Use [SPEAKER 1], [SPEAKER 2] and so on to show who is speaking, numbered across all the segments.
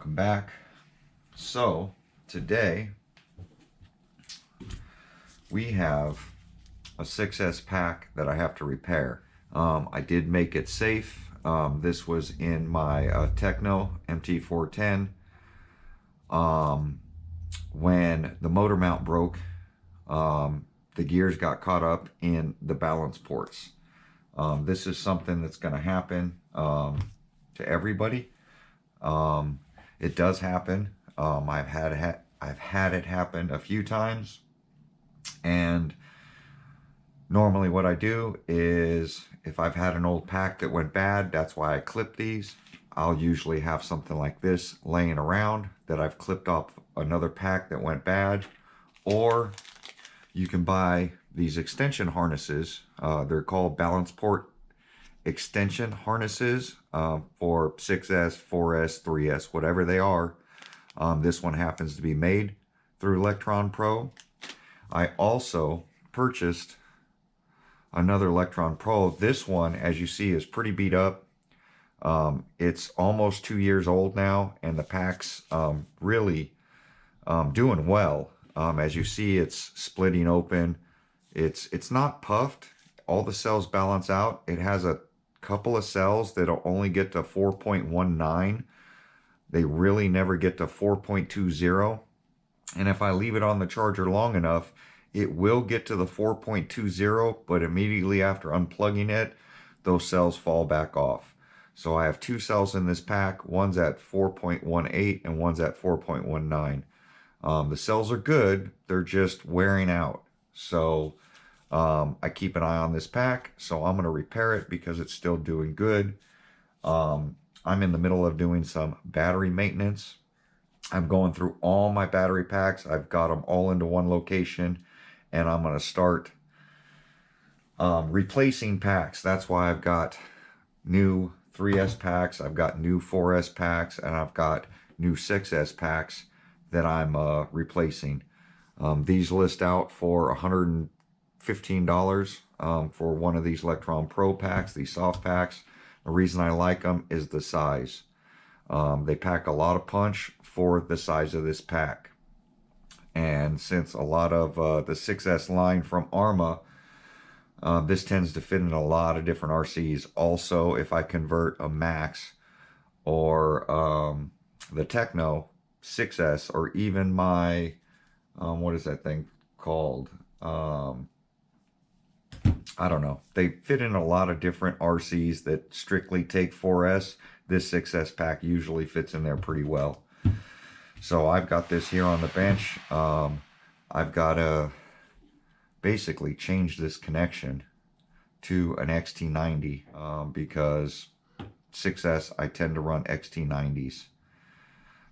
[SPEAKER 1] welcome back. So today we have a 6S pack that I have to repair. I did make it safe. This was in my Techno MT410. When the motor mount broke, the gears got caught up in the balance ports. This is something that's going to happen to everybody. It does happen. I've had it happen a few times, and normally what I do is, if I've had an old pack that went bad, that's why I clip these. I'll usually have something like this laying around that I've clipped off another pack that went bad, or you can buy these extension harnesses. They're called balance port extension harnesses for 6S, 4S, 3S, whatever they are. This one happens to be made through Electron Pro. I also purchased another Electron Pro. This one, as you see, is pretty beat up. It's almost 2 years old now, and the pack's really doing well. As you see, it's splitting open. It's not puffed. All the cells balance out. It has a couple of cells that'll only get to 4.19. They really never get to 4.20. And if I leave it on the charger long enough, it will get to the 4.20, but immediately after unplugging it, those cells fall back off. So I have two cells in this pack. One's at 4.18 and one's at 4.19. The cells are good. They're just wearing out. So I keep an eye on this pack. So I'm going to repair it because it's still doing good. I'm in the middle of doing some battery maintenance. I'm going through all my battery packs. I've got them all into one location, and I'm going to start replacing packs. That's why I've got new 3S packs, I've got new 4S packs, and I've got new 6S packs that I'm replacing. These list out for $115 for one of these Electron Pro packs, these soft packs. The reason I like them is the size. They pack a lot of punch for the size of this pack. And since a lot of the 6S line from Arma, this tends to fit in a lot of different RCs. Also, if I convert a Max or the Techno 6S, or even my, what is that thing called? I don't know. They fit in a lot of different RCs that strictly take 4S. This 6S pack usually fits in there pretty well. So I've got this here on the bench. I've got to basically change this connection to an XT90 because 6S, I tend to run XT90s.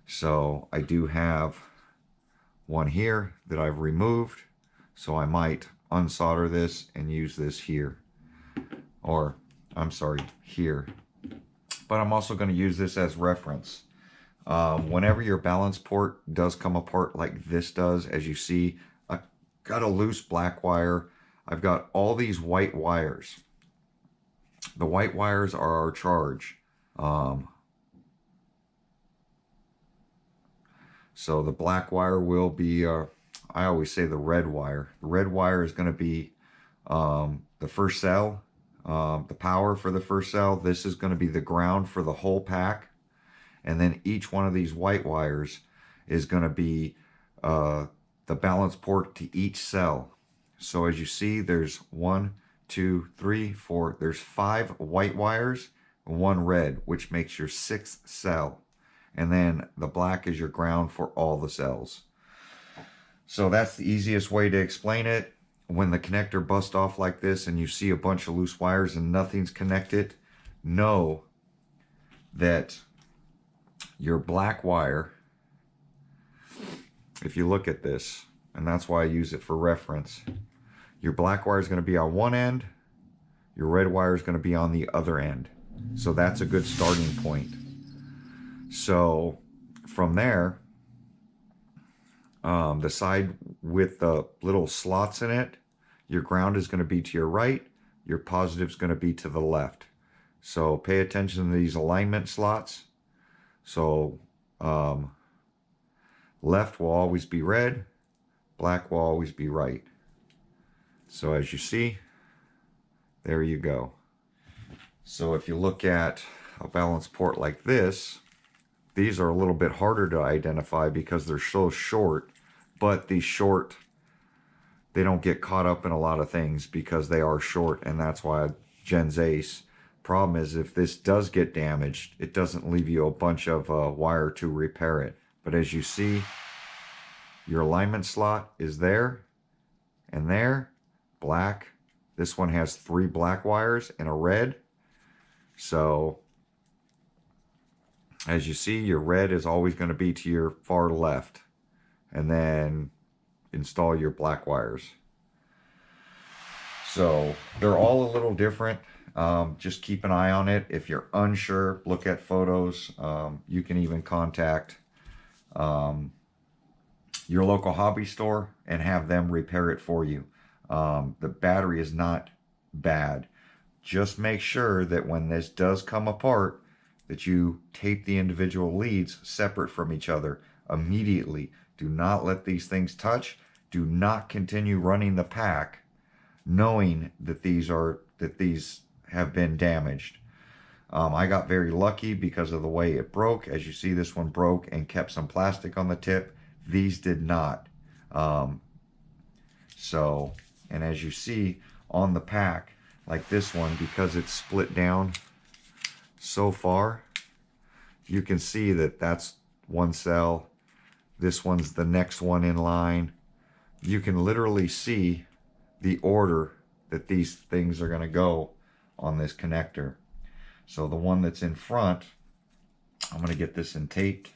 [SPEAKER 1] So I do have one here that I've removed. So I might unsolder this and use this here. Or, I'm sorry, here. But I'm also going to use this as reference. Whenever your balance port does come apart like this does, as you see, I've got a loose black wire. I've got all these white wires. The white wires are our charge. So the black wire will be, I always say the red wire. The red wire is going to be the first cell, the power for the first cell. This is going to be the ground for the whole pack. And then each one of these white wires is going to be the balance port to each cell. So as you see, there's 1, 2, 3, 4. There's 5 white wires and 1 red, which makes your 6th cell. And then the black is your ground for all the cells. So that's the easiest way to explain it. When the connector busts off like this and you see a bunch of loose wires and nothing's connected, know that your black wire, if you look at this, and that's why I use it for reference, your black wire is going to be on one end, your red wire is going to be on the other end. So that's a good starting point. So from there, the side with the little slots in it, your ground is going to be to your right, your positive is going to be to the left. So pay attention to these alignment slots. So Left will always be red, black will always be right. So as you see, there you go. So if you look at a balance port like this, these are a little bit harder to identify because they're so short, but these short, they don't get caught up in a lot of things because they are short, and that's why Gen's Ace. Problem is, if this does get damaged, it doesn't leave you a bunch of wire to repair it. But as you see, your alignment slot is there and there, black. This one has 3 black wires and a red. So as you see, your red is always going to be to your far left. And then install your black wires. So they're all a little different. Just keep an eye on it. If you're unsure, look at photos. You can even contact your local hobby store and have them repair it for you. The battery is not bad. Just make sure that when this does come apart, that you tape the individual leads separate from each other immediately. Do not let these things touch. Do not continue running the pack knowing that these have been damaged. I got very lucky because of the way it broke. As you see, this one broke and kept some plastic on the tip. These did not. And as you see on the pack, like this one, because it's split down so far, you can see that that's one cell. This one's the next one in line. You can literally see the order that these things are going to go on this connector. So the one that's in front, I'm going to get this in taped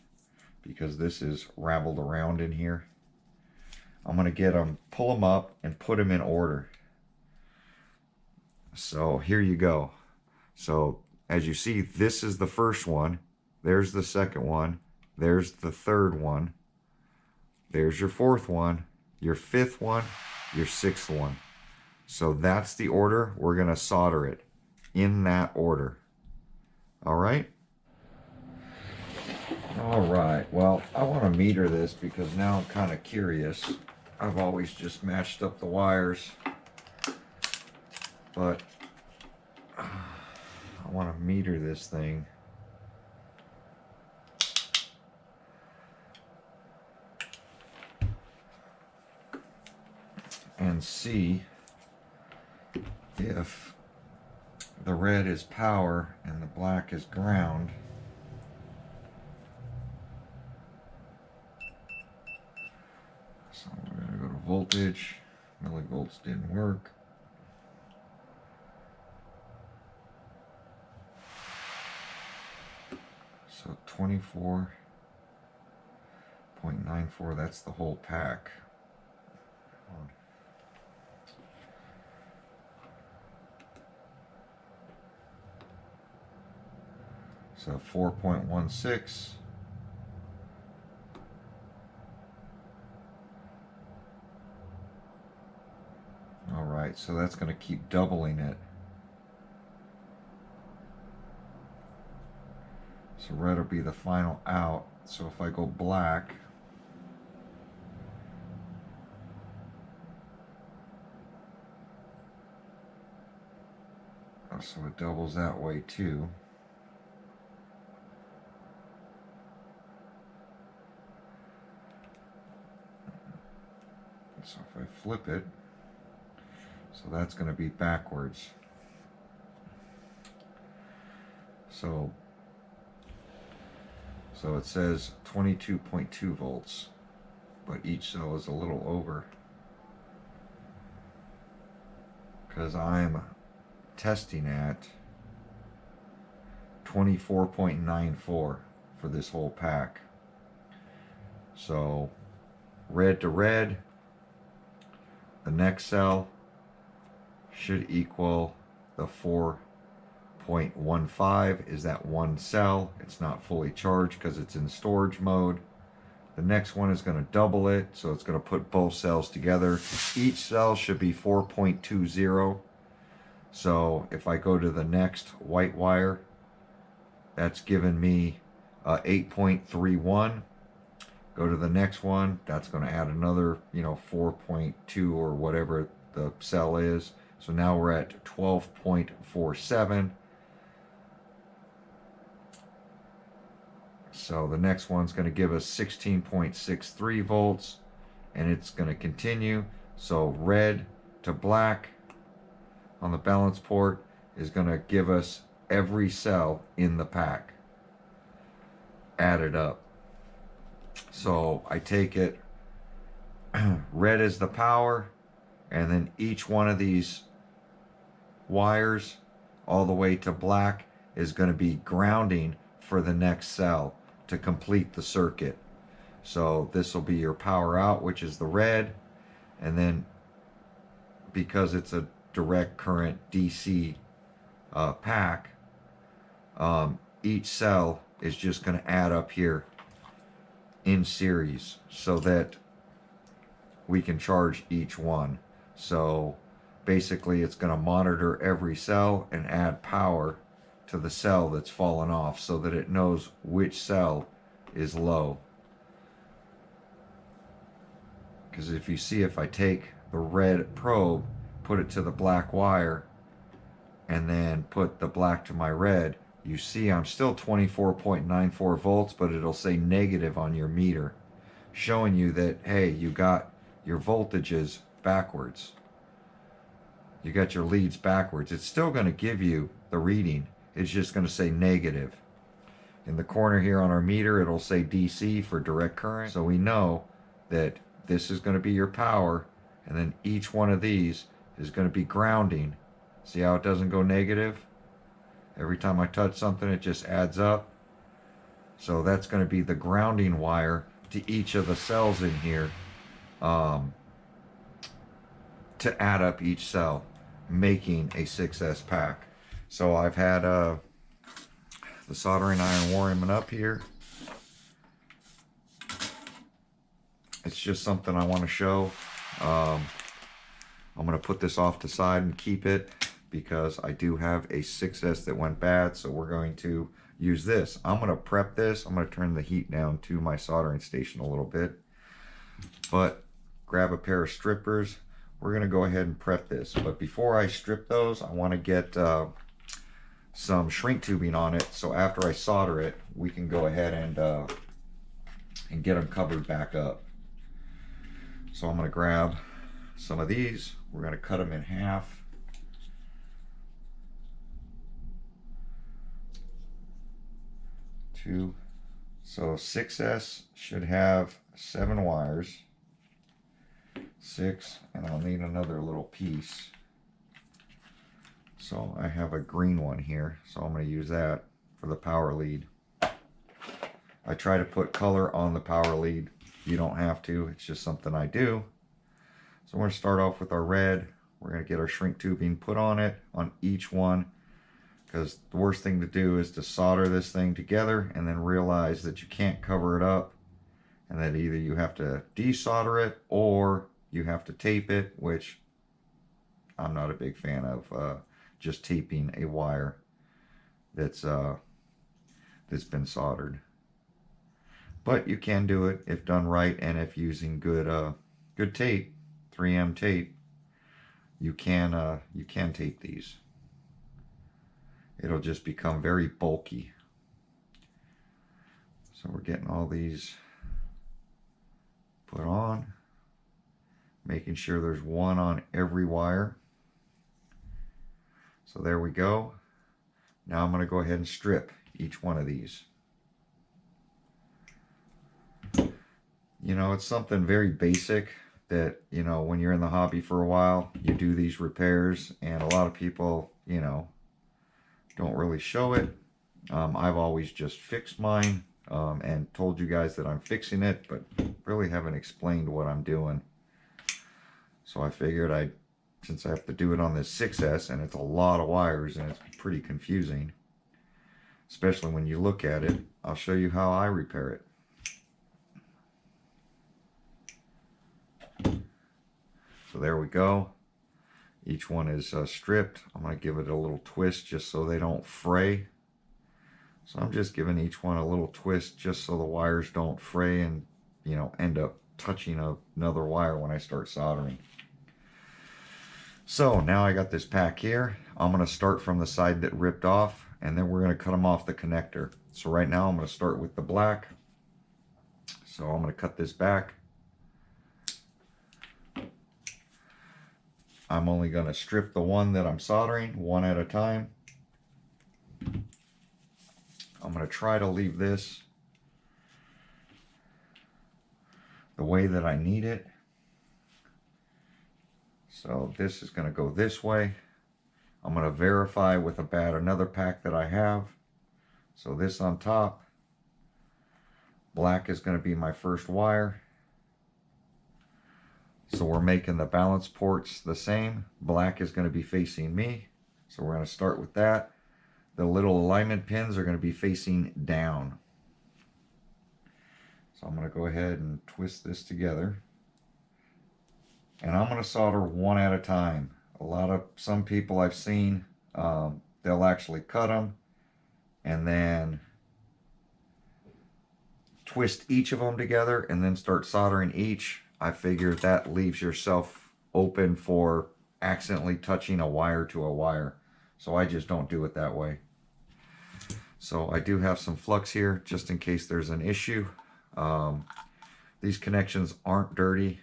[SPEAKER 1] because this is raveled around in here. I'm going to get them, pull them up and put them in order. So here you go. So as you see, this is the first one. There's the second one. There's the third one. There's your fourth one, your fifth one, your sixth one. So that's the order. We're going to solder it in that order. All right? All right. Well, I want to meter this because now I'm kind of curious. I've always just matched up the wires, but I want to meter this thing. And see if the red is power and the black is ground. So we're going to go to voltage. Millivolts didn't work. So 24.94, that's the whole pack. So 4.16. All right, so that's going to keep doubling it. So red will be the final out. So if I go black, so it doubles that way too. So if I flip it, so that's going to be backwards. So it says 22.2 volts, but each cell is a little over because I'm testing at 24.94 for this whole pack. So red to red, the next cell should equal the 4.15 is that one cell. It's not fully charged because it's in storage mode. The next one is going to double it, so it's going to put both cells together. Each cell should be 4.20. So if I go to the next white wire, that's given me 8.31. Go to the next one. That's going to add another, 4.2 or whatever the cell is. So now we're at 12.47. So the next one's going to give us 16.63 volts, and it's going to continue. So red to black on the balance port is going to give us every cell in the pack added up. So I take it, red is the power, and then each one of these wires all the way to black is going to be grounding for the next cell to complete the circuit. So this will be your power out, which is the red, and then because it's a direct current DC pack, each cell is just going to add up here in series so that we can charge each one. So basically it's going to monitor every cell and add power to the cell that's fallen off so that it knows which cell is low. Because if you see, if I take the red probe, put it to the black wire, and then put the black to my red, you see I'm still 24.94 volts, but it'll say negative on your meter, showing you that, hey, you got your voltages backwards. You got your leads backwards. It's still going to give you the reading. It's just going to say negative. In the corner here on our meter, it'll say DC for direct current. So we know that this is going to be your power, and then each one of these is going to be grounding. See how it doesn't go negative? Every time I touch something, it just adds up. So that's going to be the grounding wire to each of the cells in here to add up each cell, making a 6S pack. So I've had the soldering iron warming up here. It's just something I want to show. I'm going to put this off to the side and keep it because I do have a 6S that went bad, so we're going to use this. I'm going to prep this. I'm going to turn the heat down to my soldering station a little bit. But grab a pair of strippers. We're going to go ahead and prep this. But before I strip those, I want to get some shrink tubing on it, so after I solder it, we can go ahead and get them covered back up. So I'm going to grab some of these. We're going to cut them in half. Two. So 6S should have 7 wires. 6, and I'll need another little piece. So I have a green one here, so I'm going to use that for the power lead. I try to put color on the power lead. You don't have to, it's just something I do. So we're going to start off with our red. We're going to get our shrink tubing put on it, on each one, because the worst thing to do is to solder this thing together and then realize that you can't cover it up, and that either you have to desolder it or you have to tape it, which I'm not a big fan of. Just taping a wire that's been soldered. But you can do it if done right, and if using good good tape, 3M tape, you can tape these. It'll just become very bulky. So we're getting all these put on, making sure there's one on every wire. So there we go. Now I'm going to go ahead and strip each one of these. You know, it's something very basic that, you know, when you're in the hobby for a while, you do these repairs, and a lot of people, you know, don't really show it. I've always just fixed mine and told you guys that I'm fixing it, but really haven't explained what I'm doing. So I figured since I have to do it on this 6S, and it's a lot of wires and it's pretty confusing, especially when you look at it, I'll show you how I repair it. So there we go. Each one is stripped. I'm going to give it a little twist just so they don't fray. So I'm just giving each one a little twist just so the wires don't fray and, you know, end up touching another wire when I start soldering. So now I got this pack here. I'm going to start from the side that ripped off, and then we're going to cut them off the connector. So right now I'm going to start with the black. So I'm going to cut this back. I'm only going to strip the one that I'm soldering one at a time. I'm going to try to leave this the way that I need it. So this is going to go this way. I'm going to verify with another pack that I have. So this on top. Black is going to be my first wire. So we're making the balance ports the same. Black is going to be facing me. So we're going to start with that. The little alignment pins are going to be facing down. So I'm going to go ahead and twist this together. And I'm going to solder one at a time. Some people I've seen, they'll actually cut them and then twist each of them together and then start soldering each. I figure that leaves yourself open for accidentally touching a wire to a wire. So I just don't do it that way. So I do have some flux here just in case there's an issue. These connections aren't dirty.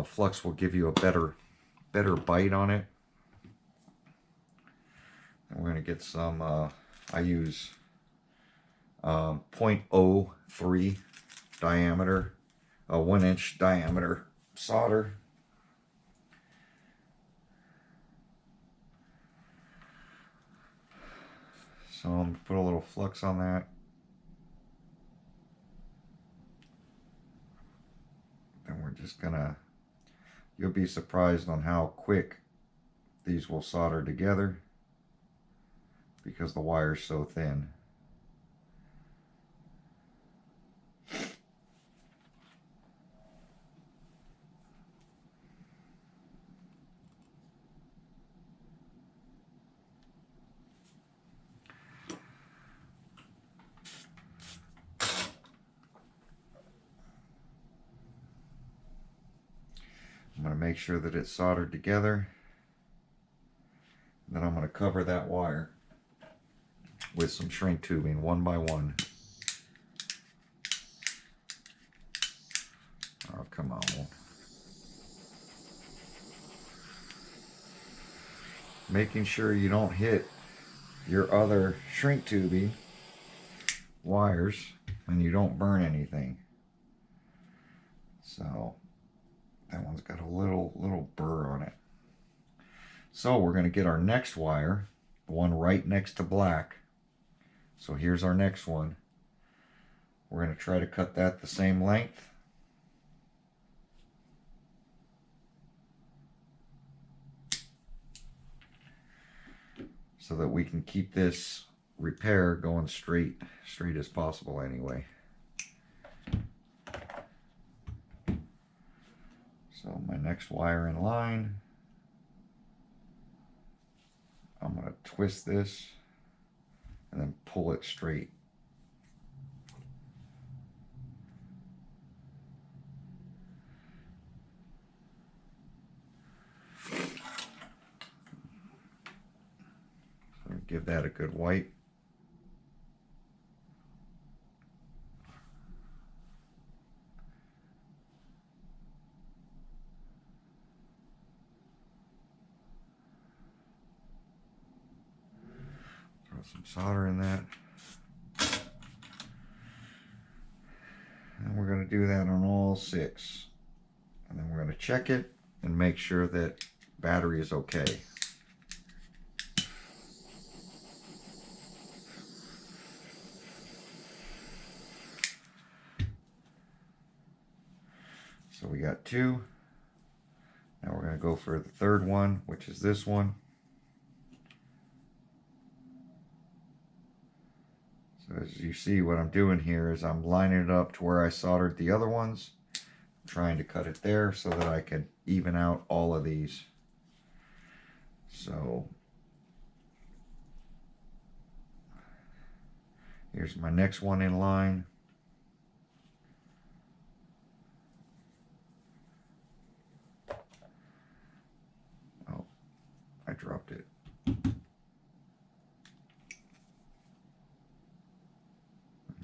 [SPEAKER 1] Flux will give you a better bite on it. And we're going to get some, I use 0.03 diameter, a 1-inch diameter solder. So I'm going to put a little flux on that. And we're just going to, you'll be surprised on how quick these will solder together because the wire's so thin. I'm going to make sure that it's soldered together. Then I'm going to cover that wire with some shrink tubing one by one. Oh, come on. Making sure you don't hit your other shrink tubing wires and you don't burn anything. So that one's got a little burr on it. So we're going to get our next wire, the one right next to black. So here's our next one. We're going to try to cut that the same length. So that we can keep this repair going straight as possible anyway. So my next wire in line, I'm going to twist this and then pull it straight. So give that a good wipe. Some solder in that. And we're going to do that on all 6. And then we're going to check it and make sure that battery is okay. So we got 2. Now we're going to go for the third one, which is this one. As you see, what I'm doing here is I'm lining it up to where I soldered the other ones. I'm trying to cut it there so that I can even out all of these. So Here's my next one in line. Oh, I dropped it. And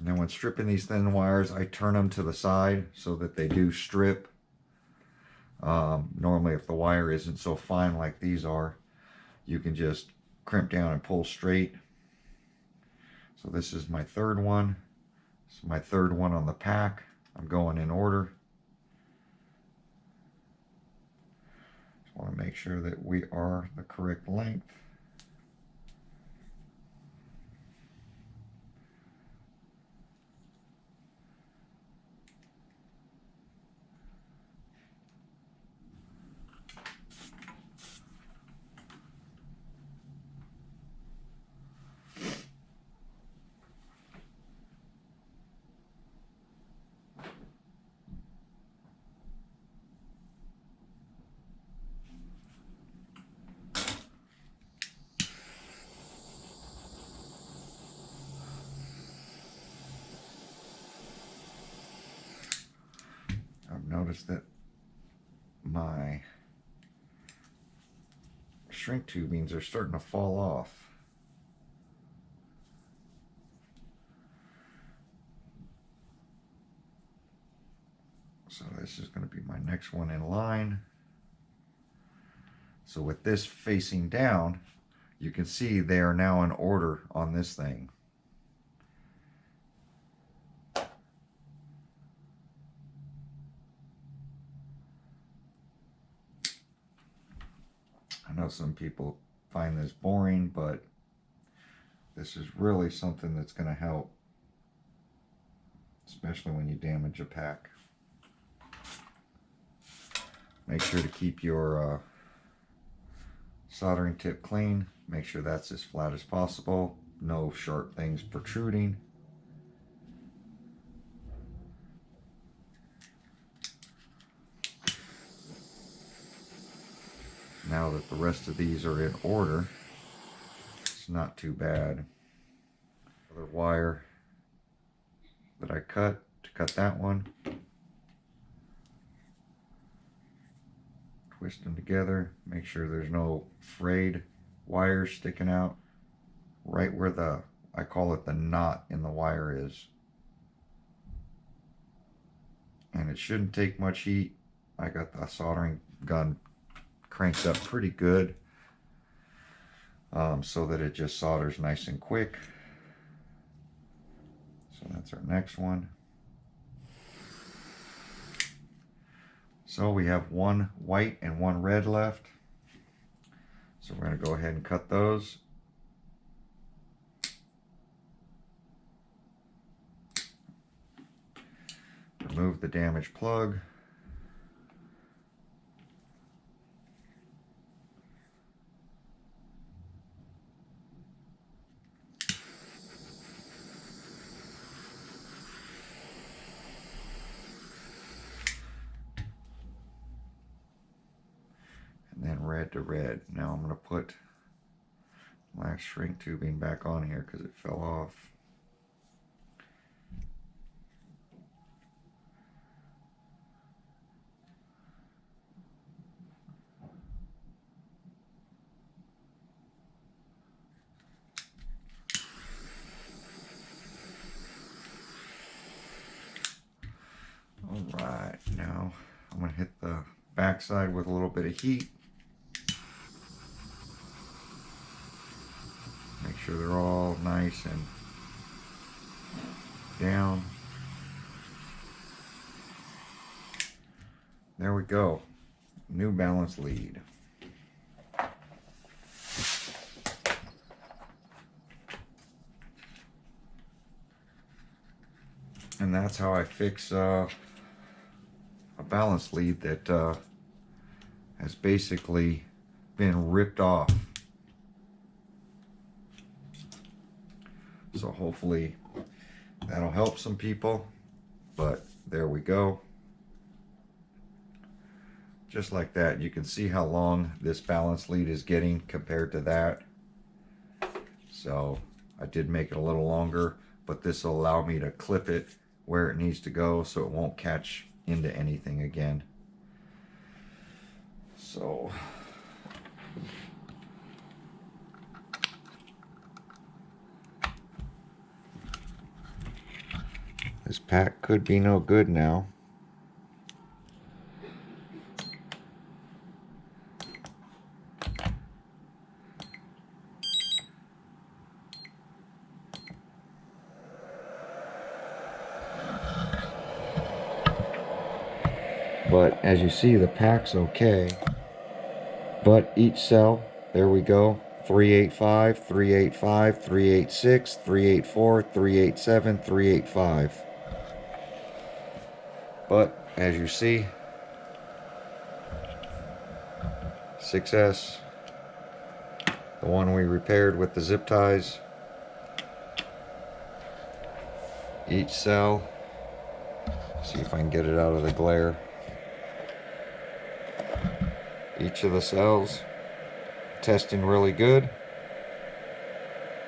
[SPEAKER 1] then when stripping these thin wires, I turn them to the side so that they do strip. Normally if the wire isn't so fine like these are, you can just crimp down and pull straight. So this is my third one. This is my third one on the pack. I'm going in order. Just want to make sure that we are the correct length. I've noticed that my shrink tubings are starting to fall off. So this is going to be my next one in line. So with this facing down, you can see they are now in order on this thing. I know some people find this boring, but this is really something that's going to help, especially when you damage a pack. Make sure to keep your soldering tip clean. Make sure that's as flat as possible. No sharp things protruding. Now that the rest of these are in order, it's not too bad. Other wire that I cut to cut that one. Twist them together, make sure there's no frayed wires sticking out right where the, I call it the knot in the wire is. And it shouldn't take much heat. I got the soldering gun cranked up pretty good, so that it just solders nice and quick. So that's our next one. So we have one white and one red left. So we're going to go ahead and cut those. Remove the damaged plug. And then red to red. Now I'm going to put last shrink tubing back on here because it fell off. Alright, now I'm going to hit the backside with a little bit of heat. Make sure they're all nice and down. There we go. New balance lead. And that's how I fix a balance lead that has basically been ripped off. So hopefully that'll help some people, but there we go. Just like that, you can see how long this balance lead is getting compared to that. So I did make it a little longer, but this will allow me to clip it where it needs to go so it won't catch into anything again. So this pack could be no good now. But as you see, the pack's okay. But each cell, there we go, 385, 385, 386, 384, 387, 385. But as you see, 6S, the one we repaired with the zip ties, each cell, see if I can get it out of the glare. Each of the cells testing really good.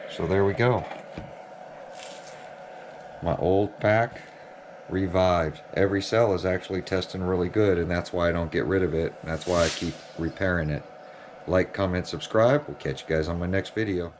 [SPEAKER 1] So there we go. My old pack revived. Every cell is actually testing really good, and that's why I don't get rid of it. That's why I keep repairing it. Like, comment, subscribe. We'll catch you guys on my next video.